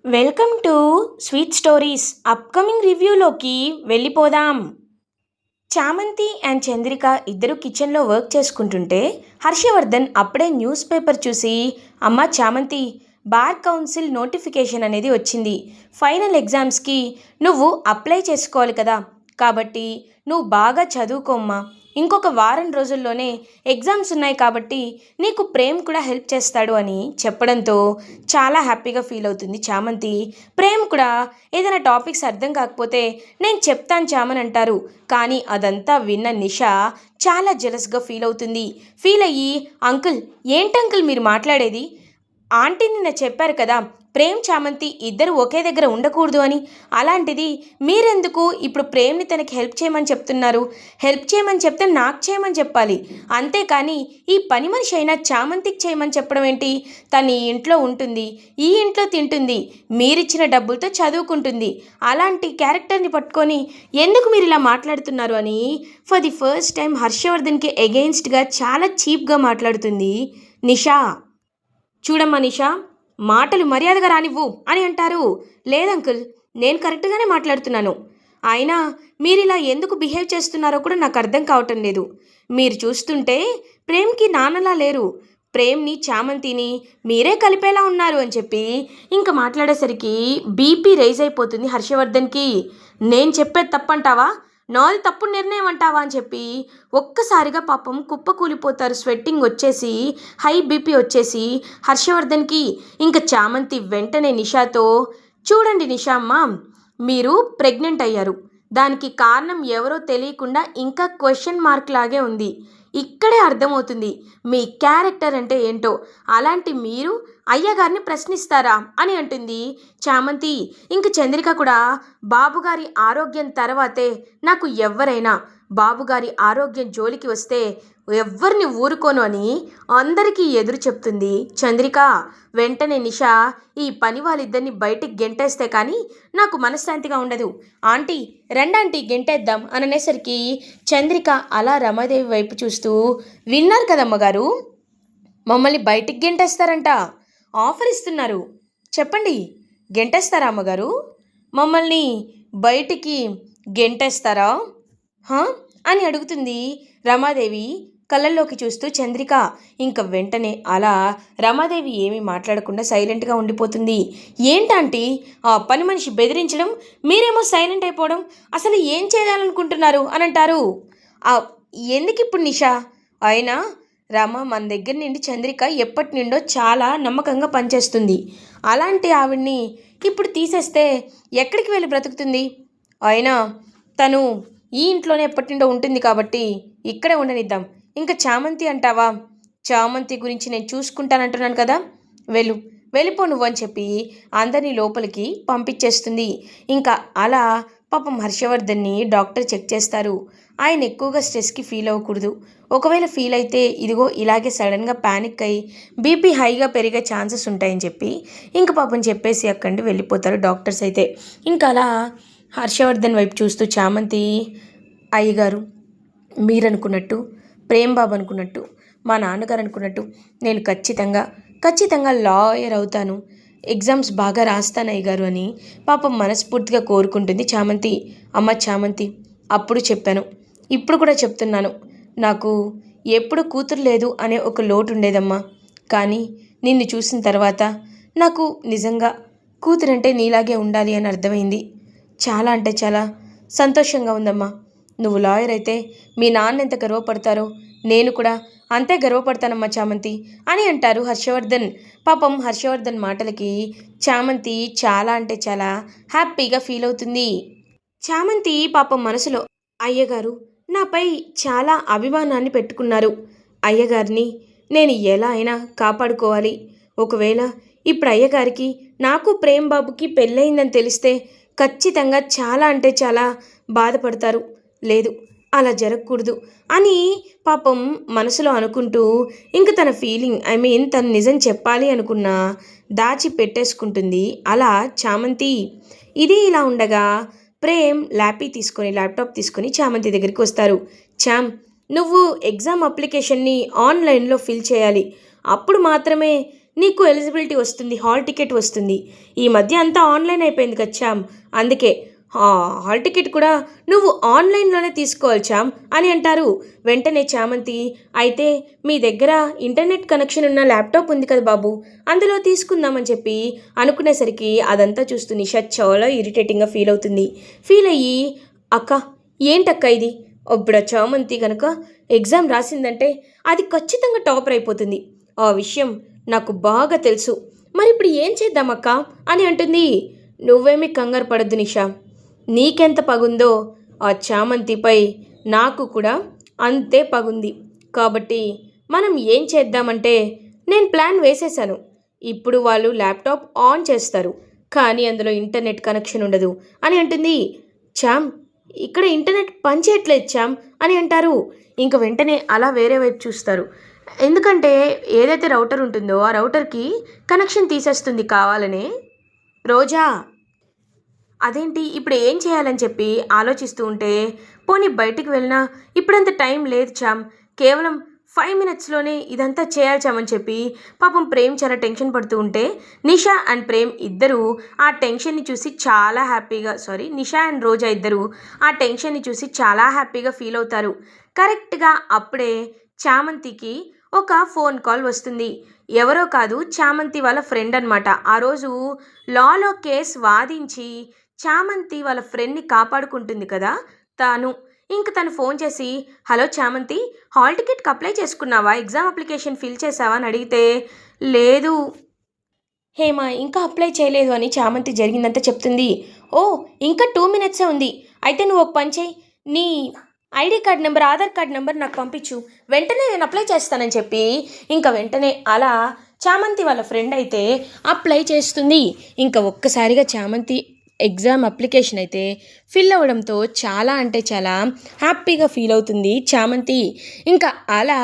Welcome to sweet stories upcoming రివ్యూలోకి వెళ్ళిపోదాం. చామంతి అండ్ చంద్రిక ఇద్దరు కిచెన్లో వర్క్ చేసుకుంటుంటే హర్షవర్ధన్ అప్పుడే న్యూస్ పేపర్ చూసి, అమ్మ చామంతి, బార్ కౌన్సిల్ నోటిఫికేషన్ అనేది వచ్చింది. ఫైనల్ ఎగ్జామ్స్కి నువ్వు అప్లై చేసుకోవాలి కదా, కాబట్టి నువ్వు బాగా చదువుకోమ్మా. ఇంకొక వారం రోజుల్లోనే ఎగ్జామ్స్ ఉన్నాయి కాబట్టి నీకు ప్రేమ్ కూడా హెల్ప్ చేస్తాడు అని చెప్పడంతో చాలా హ్యాపీగా ఫీల్ అవుతుంది చామంతి. ప్రేమ్ కూడా ఏదైనా టాపిక్స్ అర్థం కాకపోతే నేను చెప్తాను చామన్ అంటారు. కానీ అదంతా విన్న నిషా చాలా జెలస్గా ఫీల్ అవుతుంది. ఫీల్ అయ్యి, అంకుల్ ఏంటంకుల్ మీరు మాట్లాడేది? ఆంటీ నిన్న చెప్పారు కదా ప్రేమ్ చామంతి ఇద్దరు ఒకే దగ్గర ఉండకూడదు అని. అలాంటిది మీరెందుకు ఇప్పుడు ప్రేమ్ని తనకి హెల్ప్ చేయమని చెప్తున్నారు? హెల్ప్ చేయమని చెప్తే నాకు చేయమని చెప్పాలి, అంతేకాని ఈ పని మనిషి అయినా చామంతికి చేయమని చెప్పడం ఏంటి? తను ఈ ఇంట్లో ఉంటుంది, ఈ ఇంట్లో తింటుంది, మీరిచ్చిన డబ్బులతో చదువుకుంటుంది. అలాంటి క్యారెక్టర్ని పట్టుకొని ఎందుకు మీరు ఇలా మాట్లాడుతున్నారు అని ఫర్ ది ఫస్ట్ టైం హర్షవర్ధన్కి ఎగెయిన్స్ట్గా చాలా చీప్గా మాట్లాడుతుంది నిషా. చూడమ్మా నిషా, మాటలు మర్యాదగా రానివ్వు అని అంటారు. లేదంకుల్, నేను కరెక్ట్గానే మాట్లాడుతున్నాను. అయినా మీరు ఇలా ఎందుకు బిహేవ్ చేస్తున్నారో కూడా నాకు అర్థం కావటం లేదు. మీరు చూస్తుంటే ప్రేమ్కి నాన్నలా లేరు, ప్రేమ్ని చామంతిని మీరే కలిపేలా ఉన్నారు అని చెప్పి ఇంకా మాట్లాడేసరికి బీపీ రైజ్ అయిపోతుంది హర్షవర్ధన్కి. నేను చెప్పేది తప్పంటావా, నాది తప్పుడు నిర్ణయం అంటావా అని చెప్పి ఒక్కసారిగా పాపం కుప్పకూలిపోతారు. స్వెట్టింగ్ వచ్చేసి హై బీపీ వచ్చేసి హర్షవర్ధన్కి. ఇంకా చామంతి వెంటనే నిషాతో, చూడండి నిషా అమ్మ, మీరు ప్రెగ్నెంట్ అయ్యారు, దానికి కారణం ఎవరో తెలియకుండా ఇంకా క్వశ్చన్ మార్క్ లాగే ఉంది. ఇక్కడే అర్థమవుతుంది మీ క్యారెక్టర్ అంటే ఏంటో. అలాంటి మీరు అయ్యగారిని ప్రశ్నిస్తారా అని అంటుంది చామంతి. ఇంక చంద్రిక కూడా, బాబుగారి ఆరోగ్యం తర్వాతే నాకు ఎవరైనా, బాబుగారి ఆరోగ్యం జోలికి వస్తే ఎవ్వరిని ఊరుకోను అని అందరికీ ఎదురు చెప్తుంది చంద్రిక. వెంటనే నిషా, ఈ పని వాళ్ళిద్దరిని బయటికి గెంటేస్తే కానీ నాకు మనశ్శాంతిగా ఉండదు. ఆంటీ రెండాంటీ గెంటేద్దాం అని అనేసరికి చంద్రిక అలా రమాదేవి వైపు చూస్తూ, విన్నారు కదమ్మగారు, మమ్మల్ని బయటికి గెంటేస్తారంట, ఆఫర్ ఇస్తున్నారు, చెప్పండి గెంటేస్తారా అమ్మగారు? మమ్మల్ని బయటికి గెంటేస్తారా అని అడుగుతుంది రమాదేవి కళ్ళల్లోకి చూస్తూ చంద్రిక. ఇంక వెంటనే అలా రమాదేవి ఏమీ మాట్లాడకుండా సైలెంట్గా ఉండిపోతుంది. ఏంటంటే ఆ పని మనిషి బెదిరించడం, మీరేమో సైలెంట్ అయిపోవడం, అసలు ఏం చేయాలనుకుంటున్నారు అని అంటారు. ఎందుకు ఇప్పుడు నిషా? అయినా రమ మన దగ్గర నుండి చంద్రిక ఎప్పటి నుండో చాలా నమ్మకంగా పనిచేస్తుంది. అలాంటి ఆవిడ్ని ఇప్పుడు తీసేస్తే ఎక్కడికి వెళ్ళి బ్రతుకుతుంది? అయినా తను ఈ ఇంట్లోనే ఎప్పటి నుండో ఉంటుంది కాబట్టి ఇక్కడే ఉండనిద్దాం. ఇంకా చామంతి అంటావా, చామంతి గురించి నేను చూసుకుంటానంటున్నాను కదా, వెళ్ళిపో నువ్వు అని చెప్పి అందరినీ లోపలికి పంపించేస్తుంది. ఇంకా అలా పాపం హర్షవర్ధన్ని డాక్టర్ చెక్ చేస్తారు. ఆయన ఎక్కువగా స్ట్రెస్కి ఫీల్ అవ్వకూడదు, ఒకవేళ ఫీల్ అయితే ఇదిగో ఇలాగే సడన్గా ప్యానిక్ అయ్యి బీపీ హైగా పెరిగే ఛాన్సెస్ ఉంటాయని చెప్పి ఇంకా పాపం చెప్పేసి అక్కడి వెళ్ళిపోతారు డాక్టర్స్ అయితే. ఇంకా అలా హర్షవర్ధన్ వైపు చూస్తూ చామంతి, అయ్యగారు మీరనుకున్నట్టు, ప్రేమ్ బాబు అనుకున్నట్టు, మా నాన్నగారు అనుకున్నట్టు నేను ఖచ్చితంగా లాయర్ అవుతాను, ఎగ్జామ్స్ బాగా రాస్తాను అయ్యగారు అని పాపం మనస్ఫూర్తిగా కోరుకుంటుంది చామంతి. అమ్మ చామంతి, అప్పుడు చెప్పాను, ఇప్పుడు కూడా చెప్తున్నాను, నాకు ఎప్పుడు కూతురు లేదు అనే ఒక లోటు ఉండేదమ్మా. కానీ నిన్ను చూసిన తర్వాత నాకు నిజంగా కూతురంటే నీలాగే ఉండాలి అని అర్థమైంది. చాలా అంటే చాలా సంతోషంగా ఉందమ్మా. నువ్వు లాయర్ అయితే మీ నాన్న ఎంత గర్వపడతారో నేను కూడా అంతే గర్వపడతానమ్మా చామంతి అని అంటారు హర్షవర్ధన్. పాపం హర్షవర్ధన్ మాటలకి చామంతి చాలా అంటే చాలా హ్యాపీగా ఫీల్ అవుతుంది. చామంతి పాపం మనసులో, అయ్యగారు నాపై చాలా అభిమానాన్ని పెట్టుకున్నారు, అయ్యగారిని నేను ఎలా అయినా కాపాడుకోవాలి. ఒకవేళ ఇప్పుడు అయ్యగారికి నాకు ప్రేమ్ బాబుకి పెళ్ళయిందని తెలిస్తే ఖచ్చితంగా చాలా అంటే చాలా బాధపడతారు. లేదు, అలా జరగకూడదు అని పాపం మనసులో అనుకుంటూ ఇంక తన ఫీలింగ్ తను నిజం చెప్పాలి అనుకున్నా దాచి పెట్టేసుకుంటుంది అలా చామంతి. ఇది ఇలా ఉండగా ప్రేమ్ ల్యాప్టాప్ తీసుకొని చామంతి దగ్గరికి వస్తారు. చామ్, నువ్వు ఎగ్జామ్ అప్లికేషన్ని ఆన్లైన్లో ఫిల్ చేయాలి, అప్పుడు మాత్రమే నీకు ఎలిజిబిలిటీ వస్తుంది, హాల్ టికెట్ వస్తుంది. ఈ మధ్య అంతా ఆన్లైన్ అయిపోయింది కదా చామ్, అందుకే హాల్ టికెట్ కూడా నువ్వు ఆన్లైన్లోనే తీసుకోవాలి చామ్ అని అంటారు. వెంటనే చామంతి, అయితే మీ దగ్గర ఇంటర్నెట్ కనెక్షన్ ఉన్న ల్యాప్టాప్ ఉంది కదా బాబు, అందులో తీసుకుందామని చెప్పి అనుకునేసరికి అదంతా చూస్తూ నిషా చాలా ఇరిటేటింగ్గా ఫీల్ అవుతుంది. ఫీల్ అయ్యి, అక్క ఏంటక్క ఇది, ఇప్పుడు ఆ చామంతి కనుక ఎగ్జామ్ రాసిందంటే అది ఖచ్చితంగా టాపర్ అయిపోతుంది. ఆ విషయం నాకు బాగా తెలుసు. మరి ఇప్పుడు ఏం చేద్దామక్క అని అంటుంది. నువ్వేమీ కంగారు పడద్దు నిషా, నీకెంత పగుందో ఆ చామంతిపై నాకు కూడా అంతే పగుంది. కాబట్టి మనం ఏం చేద్దామంటే, నేను ప్లాన్ వేసేశాను. ఇప్పుడు వాళ్ళు ల్యాప్టాప్ ఆన్ చేస్తారు, కానీ అందులో ఇంటర్నెట్ కనెక్షన్ ఉండదు అని అంటుంది. చామ్, ఇక్కడ ఇంటర్నెట్ పనిచేయట్లేదు చామ్ అని అంటారు. ఇంక వెంటనే అలా వేరే వైపు చూస్తారు. ఎందుకంటే ఏదైతే రౌటర్ ఉంటుందో ఆ రౌటర్కి కనెక్షన్ తీసేస్తుంది కావాలనే రోజా. అదేంటి ఇప్పుడు ఏం చేయాలని చెప్పి ఆలోచిస్తూ ఉంటే, పోనీ బయటికి వెళ్ళినా ఇప్పుడంత టైం లేదు చామ్, కేవలం 5 మినిట్స్లోనే ఇదంతా చేయాలి చామ్ అని చెప్పి పాపం ప్రేమ్ చాలా టెన్షన్ పడుతూ ఉంటే, నిషా అండ్ ప్రేమ్ ఇద్దరు ఆ టెన్షన్ని చూసి చాలా హ్యాపీగా, నిషా అండ్ రోజా ఇద్దరు ఆ టెన్షన్ని చూసి చాలా హ్యాపీగా ఫీల్ అవుతారు. కరెక్ట్గా అప్పుడే చామంతికి ఒక ఫోన్ కాల్ వస్తుంది. ఎవరో కాదు, చామంతి వాళ్ళ ఫ్రెండ్ అనమాట. ఆ రోజు లాలో కేస్ వాదించి చామంతి వాళ్ళ ఫ్రెండ్ని కాపాడుకుంటుంది కదా తాను. ఇంక తను ఫోన్ చేసి, హలో చామంతి, హాల్ టికెట్కి అప్లై చేసుకున్నావా, ఎగ్జామ్ అప్లికేషన్ ఫిల్ చేసావా అని అడిగితే, లేదు హేమ ఇంకా అప్లై చేయలేదు అని చామంతి జరిగిందంతా చెప్తుంది. ఓ, ఇంకా 2 మినిట్సే ఉంది. అయితే నువ్వు ఒక పని చేయి, నీ ID card number, Aadhaar card number నాకు పంపించు, వెంటనే నేను అప్లై చేస్తానని చెప్పి ఇంకా వెంటనే అలా చామంతి వాళ్ళ ఫ్రెండ్ అయితే అప్లై చేస్తుంది. ఇంకా ఒక్కసారిగా చామంతి ఎగ్జామ్ అప్లికేషన్ అయితే ఫిల్ అవ్వడంతో చాలా అంటే చాలా హ్యాపీగా ఫీల్ అవుతుంది చామంతి. ఇంకా అలా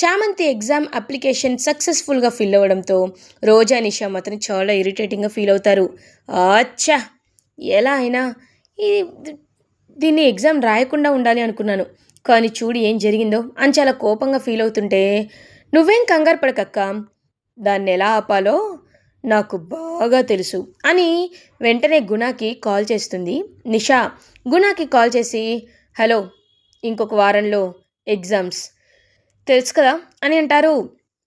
చామంతి ఎగ్జామ్ అప్లికేషన్ సక్సెస్ఫుల్గా ఫిల్ అవ్వడంతో రోజా నిషా మాత్రం చాలా ఇరిటేటింగ్గా ఫీల్ అవుతారు. అచ్చా, ఎలా అయినా ఈ దీన్ని ఎగ్జామ్ రాయకుండా ఉండాలి అనుకున్నాను, కానీ చూడు ఏం జరిగిందో అని చాలా కోపంగా ఫీల్ అవుతుంటే, నువ్వేం కంగారు పడకక్క, దాన్ని ఎలా ఆపాలో నాకు బాగా తెలుసు అని వెంటనే గుణాకి కాల్ చేస్తుంది నిషా. గుణాకి కాల్ చేసి, హలో, ఇంకొక వారంలో ఎగ్జామ్స్ తెలుసు కదా అని అంటారు.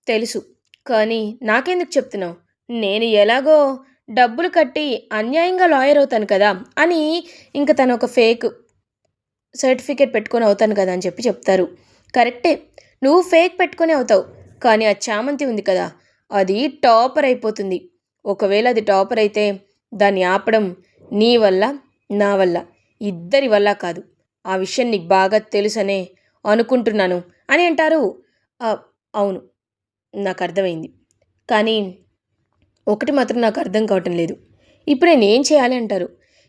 తెలుసు, కానీ నాకెందుకు చెప్తున్నావు, నేను ఎలాగో డబ్బులు కట్టి అన్యాయంగా లాయర్ అవుతాను కదా అని ఇంకా తను ఒక ఫేక్ సర్టిఫికేట్ పెట్టుకొని అవుతాను కదా అని చెప్పి చెప్తారు. కరెక్టే, నువ్వు ఫేక్ పెట్టుకొని అవుతావు, కానీ ఆ చామంతి ఉంది కదా, అది టాపర్ అయిపోతుంది. ఒకవేళ అది టాపర్ అయితే దాన్ని ఆపడం నీ వల్ల, నా వల్ల, ఇద్దరి వల్ల కాదు. ఆ విషయం నీకు బాగా తెలుసనే అనుకుంటున్నాను అని అంటారు. అవును, నాకు అర్థమైంది, కానీ ఒకటి మాత్రం నాకు అర్థం కావటం లేదు, ఇప్పుడు నేను ఏం చేయాలి అంటారు.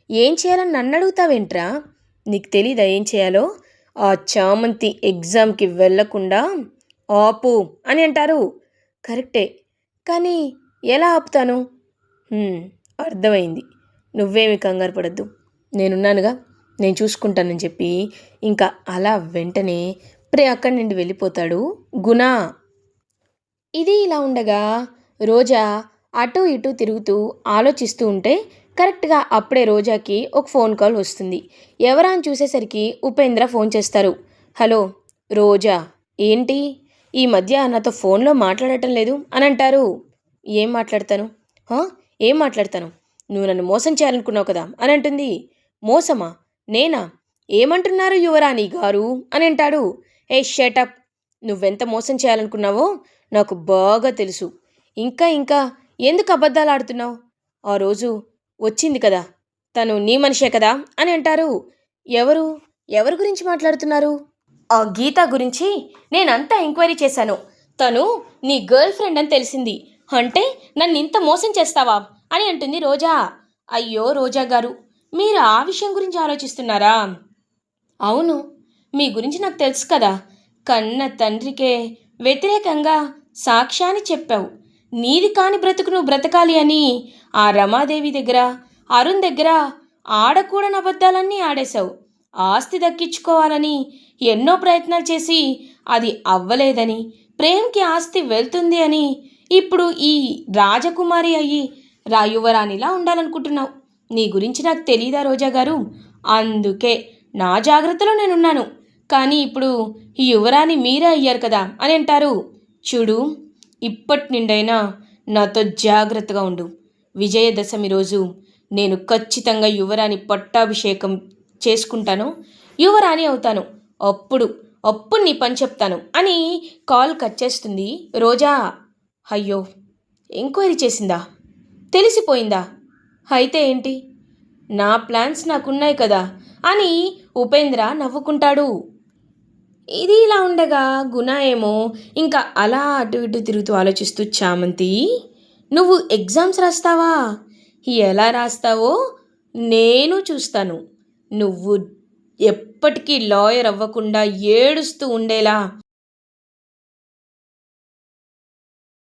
ఏం చేయాలని నన్ను అడుగుతావేంట్రా, నీకు తెలీదా ఏం చేయాలో, ఆ చామంతి ఎగ్జామ్కి వెళ్ళకుండా ఆపు అని అంటారు. కరెక్టే, కానీ ఎలా ఆపుతాను, అర్థమైంది, నువ్వేమి కంగారు పడద్దు, నేనున్నానుగా, నేను చూసుకుంటానని చెప్పి ఇంకా అలా వెంటనే అక్కడి నుండి వెళ్ళిపోతాడు గుణ. ఇది ఇలా ఉండగా రోజా అటు ఇటు తిరుగుతూ ఆలోచిస్తూ ఉంటే కరెక్ట్గా అప్పుడే రోజాకి ఒక ఫోన్ కాల్ వస్తుంది. ఎవరా అని చూసేసరికి ఉపేంద్ర ఫోన్ చేస్తారు. హలో రోజా, ఏంటి ఈ మధ్య నాతో ఫోన్లో మాట్లాడటం లేదు అని అంటారు. ఏం మాట్లాడతాను, ఏం మాట్లాడతాను, నువ్వు నన్ను మోసం చేయాలనుకున్నావు కదా అని అంటుంది. మోసమా, నేనా, ఏమంటున్నారు యువరాణి గారు అని అంటాడు. ఏ షటప్, నువ్వెంత మోసం చేయాలనుకున్నావో నాకు బాగా తెలుసు. ఇంకా ఇంకా ఎందుకు అబద్ధాలు ఆడుతున్నావు, ఆ రోజు వచ్చింది కదా తను నీ మనిషే కదా అని అంటారు. ఎవరు ఎవరి గురించి మాట్లాడుతున్నారు, ఆ గీత గురించి నేనంతా ఎంక్వైరీ చేశాను, తను నీ గర్ల్ ఫ్రెండ్ అని తెలిసింది, అంటే నన్ను ఇంత మోసం చేస్తావా అని అంటుంది రోజా. అయ్యో రోజా గారు, మీరు ఆ విషయం గురించి ఆలోచిస్తున్నారా, అవును, మీ గురించి నాకు తెలుసు కదా, కన్న తండ్రికే వ్యతిరేకంగా సాక్ష్యాన్ని చెప్పావు, నీది కాని బ్రతుకు నువ్వు బ్రతకాలి అని ఆ రమాదేవి దగ్గర, అరుణ్ దగ్గర ఆడకూడని అబద్ధాలన్నీ ఆడేశావు, ఆస్తి దక్కించుకోవాలని ఎన్నో ప్రయత్నాలు చేసి అది అవ్వలేదని, ప్రేమ్కి ఆస్తి వెళ్తుంది అని ఇప్పుడు ఈ రాజకుమారి అయ్యి యువరాణిలా ఉండాలనుకుంటున్నావు. నీ గురించి నాకు తెలీదా రోజా గారు? అందుకే నా జాగ్రత్తలో నేనున్నాను. కానీ ఇప్పుడు ఈ యువరాణి మీరే అయ్యారు కదా అని అంటారు. చూడు, ఇప్పటి నుండైనా నాతో జాగ్రత్తగా ఉండు. విజయదశమి రోజు నేను ఖచ్చితంగా యువరాణి పట్టాభిషేకం చేసుకుంటాను, యువరాణి అవుతాను. అప్పుడు అప్పుడు నీ పని చెప్తాను అని కాల్ కట్ చేస్తుంది రోజా. అయ్యో, ఎంక్వైరీ చేసిందా? తెలిసిపోయిందా? అయితే ఏంటి, నా ప్లాన్స్ నాకున్నాయి కదా అని ఉపేంద్ర నవ్వుకుంటాడు. ఇది ఇలా ఉండగా గుణ ఏమో ఇంకా అలా అటు ఇటు తిరుగుతూ ఆలోచిస్తూ, చామంతి, నువ్వు ఎగ్జామ్స్ రాస్తావా? ఎలా రాస్తావో నేను చూస్తాను. నువ్వు ఎప్పటికీ లాయర్ అవ్వకుండా ఏడుస్తూ ఉండేలా